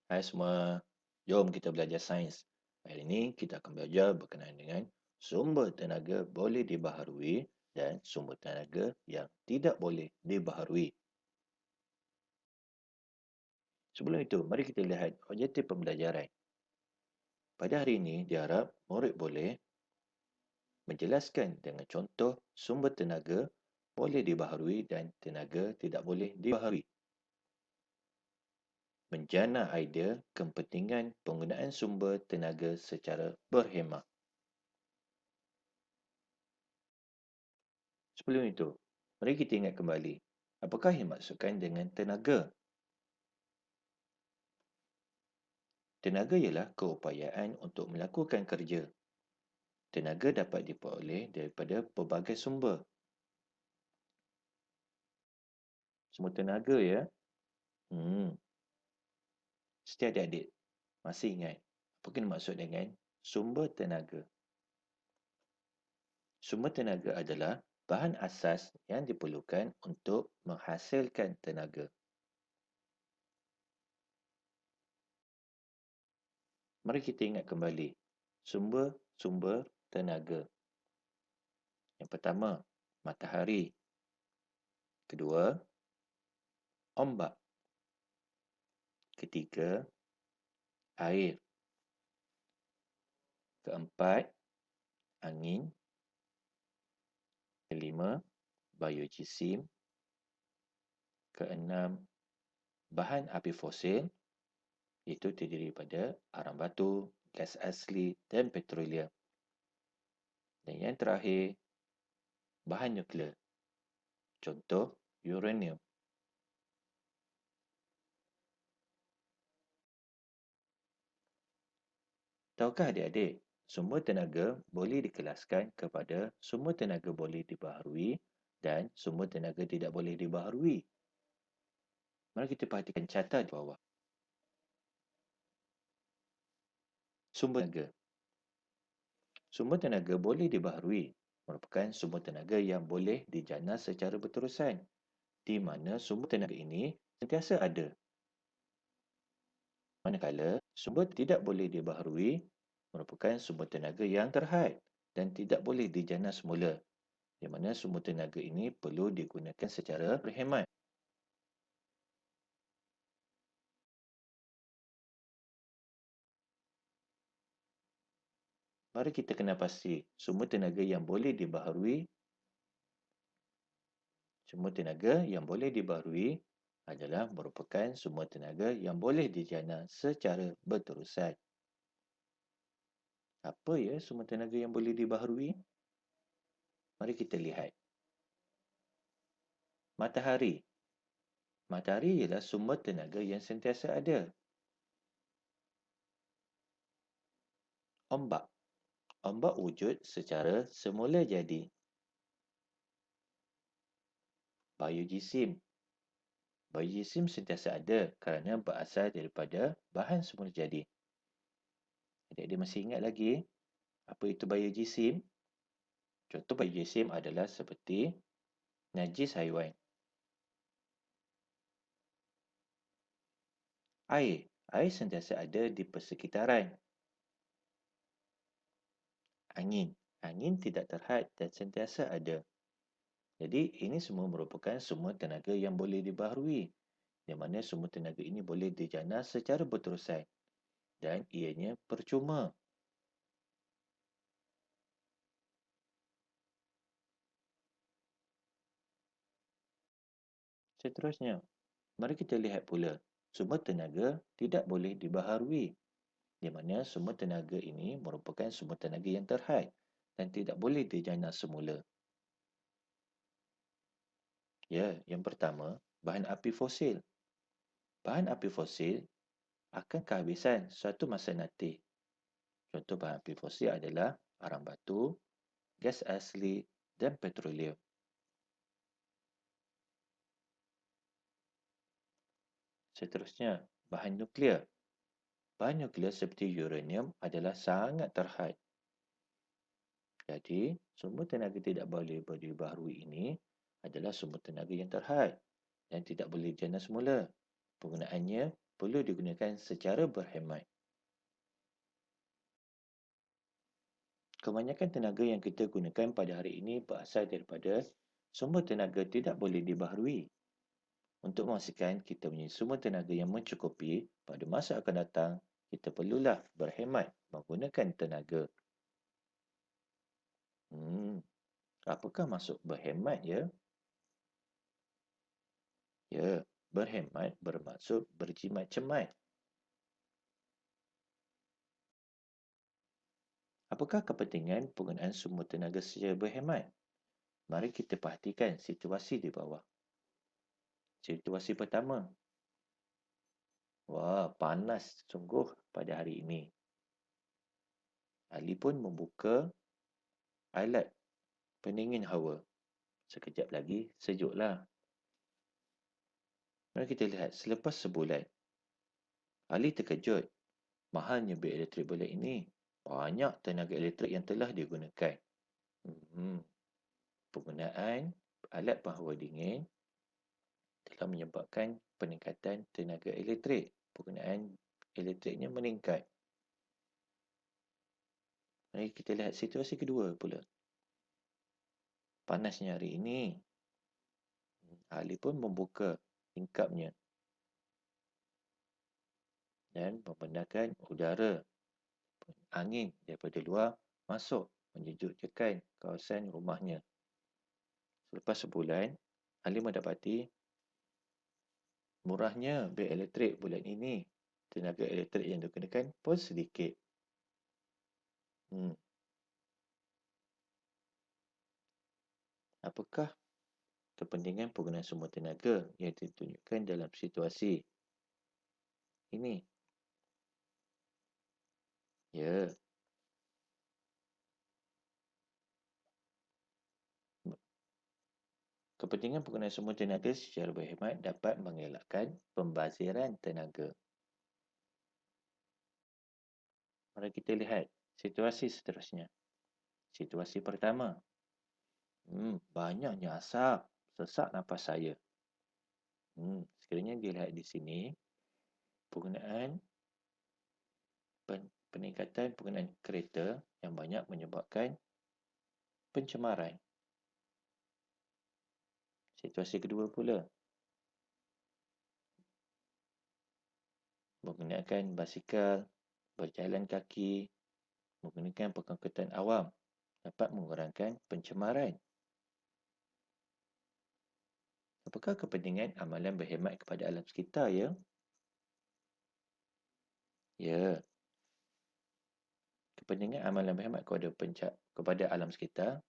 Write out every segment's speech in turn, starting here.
Hai semua, jom kita belajar sains. Hari ini kita akan belajar berkenaan dengan sumber tenaga boleh dibaharui dan sumber tenaga yang tidak boleh dibaharui. Sebelum itu, mari kita lihat objektif pembelajaran. Pada hari ini, diharap murid boleh menjelaskan dengan contoh sumber tenaga boleh dibaharui dan tenaga tidak boleh dibaharui. Menjana idea kepentingan penggunaan sumber tenaga secara berhemah. Sebelum itu, mari kita ingat kembali, apakah yang dimaksudkan dengan tenaga? Tenaga ialah keupayaan untuk melakukan kerja. Tenaga dapat diperoleh daripada pelbagai sumber. Semua tenaga ya. Setiap adik-adik masih ingat apa yang dimaksud dengan sumber tenaga? Sumber tenaga adalah bahan asas yang diperlukan untuk menghasilkan tenaga. Mari kita ingat kembali sumber-sumber tenaga. Yang pertama, matahari. Kedua, ombak. Ketiga, air. Keempat, angin. Kelima, biogesim. Keenam, bahan api fosil, iaitu terdiri daripada arang batu, gas asli dan petroleum. Dan yang terakhir, bahan nuklear. Contoh, uranium. Tahukah adik-adik, sumber tenaga boleh dikelaskan kepada sumber tenaga boleh dibaharui dan sumber tenaga tidak boleh dibaharui. Mari kita perhatikan carta di bawah. Sumber tenaga. Sumber tenaga boleh dibaharui merupakan sumber tenaga yang boleh dijana secara berterusan, di mana sumber tenaga ini sentiasa ada. Manakala sumber tidak boleh dibaharui merupakan sumber tenaga yang terhad dan tidak boleh dijana semula, di mana sumber tenaga ini perlu digunakan secara berhemat. Mari kita kenal pasti sumber tenaga yang boleh dibaharui. Sumber tenaga yang boleh dibaharui adalah merupakan sumber tenaga yang boleh dijana secara berterusan. Apa ya sumber tenaga yang boleh dibaharui? Mari kita lihat. Matahari. Matahari ialah sumber tenaga yang sentiasa ada. Ombak. Ombak wujud secara semula jadi. Biogesim. Biogesim sentiasa ada kerana berasal daripada bahan semula jadi. Adik-adik masih ingat lagi apa itu biogesim? Contoh biogesim adalah seperti najis haiwan. Air. Air sentiasa ada di persekitaran. Angin. Angin tidak terhad dan sentiasa ada. Jadi, ini semua merupakan sumber tenaga yang boleh dibaharui, di mana sumber tenaga ini boleh dijana secara berterusan dan ianya percuma. Seterusnya, mari kita lihat pula sumber tenaga tidak boleh dibaharui, di mana sumber tenaga ini merupakan sumber tenaga yang terhad dan tidak boleh dijana semula. Ya, yang pertama, bahan api fosil. Bahan api fosil akan kehabisan suatu masa nanti. Contoh bahan api fosil adalah arang batu, gas asli dan petroleum. Seterusnya, bahan nuklear. Bahan nuklear seperti uranium adalah sangat terhad. Jadi, sumber tenaga tidak boleh dibaharui ini adalah sumber tenaga yang terhad dan tidak boleh dijana semula. Penggunaannya perlu digunakan secara berhemat. Kebanyakan tenaga yang kita gunakan pada hari ini berasal daripada sumber tenaga tidak boleh dibaharui. Untuk memastikan kita punya sumber tenaga yang mencukupi pada masa akan datang, kita perlulah berhemat menggunakan tenaga. Apakah maksud berhemat ya? Ya, berhemat bermaksud berjimat-cemat. Apakah kepentingan penggunaan sumber tenaga secara berhemat? Mari kita perhatikan situasi di bawah. Situasi pertama. Wah, panas sungguh pada hari ini. Ali pun membuka alat pendingin hawa. Sekejap lagi sejuklah. Mari kita lihat selepas sebulan. Ali terkejut. Mahalnya bil elektrik bulan ini. Banyak tenaga elektrik yang telah digunakan. Penggunaan alat penghawa dingin telah menyebabkan peningkatan tenaga elektrik. Penggunaan elektriknya meningkat. Mari kita lihat situasi kedua pula. Panasnya hari ini. Ali pun membuka tingkapnya dan membenarkan udara angin daripada luar masuk menyejukkan kawasan rumahnya. Selepas sebulan, Ali mendapati murahnya bil elektrik bulan ini. Tenaga elektrik yang digunakan pun sedikit. Apakah kepentingan penggunaan sumber tenaga yang ditunjukkan dalam situasi ini? Ya. Kepentingan penggunaan sumber tenaga secara berhemat dapat mengelakkan pembaziran tenaga. Mari kita lihat situasi seterusnya. Situasi pertama. Banyaknya asap. Sesak nafas saya. Sekiranya dilihat di sini, peningkatan penggunaan kereta yang banyak menyebabkan pencemaran. Situasi kedua pula. Menggunakan basikal, berjalan kaki, menggunakan pengangkutan awam dapat mengurangkan pencemaran. Apakah kepentingan amalan berhemat kepada alam sekitar ya? Ya. Kepentingan amalan berhemat kepada alam sekitar,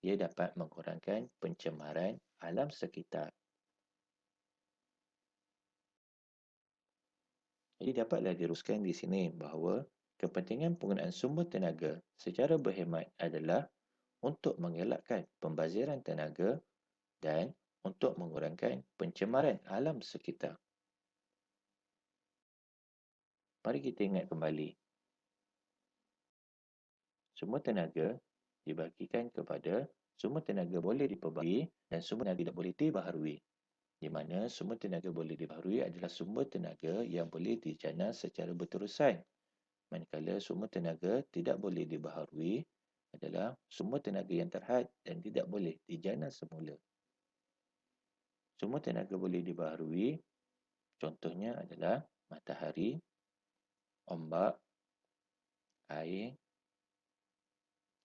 ia dapat mengurangkan pencemaran alam sekitar. Jadi dapatlah diruskan di sini bahawa kepentingan penggunaan sumber tenaga secara berhemat adalah untuk mengelakkan pembaziran tenaga dan untuk mengurangkan pencemaran alam sekitar. Mari kita ingat kembali. Sumber tenaga dibahagikan kepada sumber tenaga boleh diperbaharui dan sumber tenaga tidak boleh dibaharui. Di mana sumber tenaga boleh dibaharui adalah sumber tenaga yang boleh dijana secara berterusan. Manakala sumber tenaga tidak boleh dibaharui adalah sumber tenaga yang terhad dan tidak boleh dijana semula. Sumber tenaga boleh dibaharui, contohnya adalah matahari, ombak, air,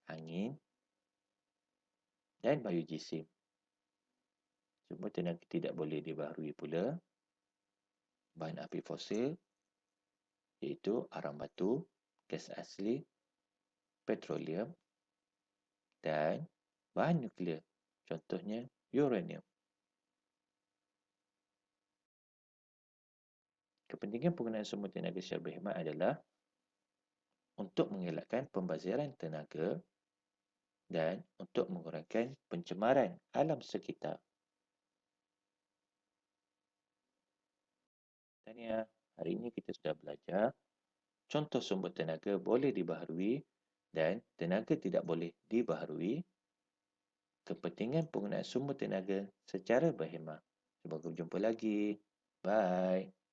angin dan biojisim. Sumber tenaga tidak boleh dibaharui pula bahan api fosil iaitu arang batu, gas asli, petroleum dan bahan nuklear, contohnya uranium. Kepentingan penggunaan sumber tenaga secara berhemat adalah untuk mengelakkan pembaziran tenaga dan untuk mengurangkan pencemaran alam sekitar. Tahniah, hari ini kita sudah belajar contoh sumber tenaga boleh dibaharui dan tenaga tidak boleh dibaharui, kepentingan penggunaan sumber tenaga secara berhemah. Semoga berjumpa lagi. Bye.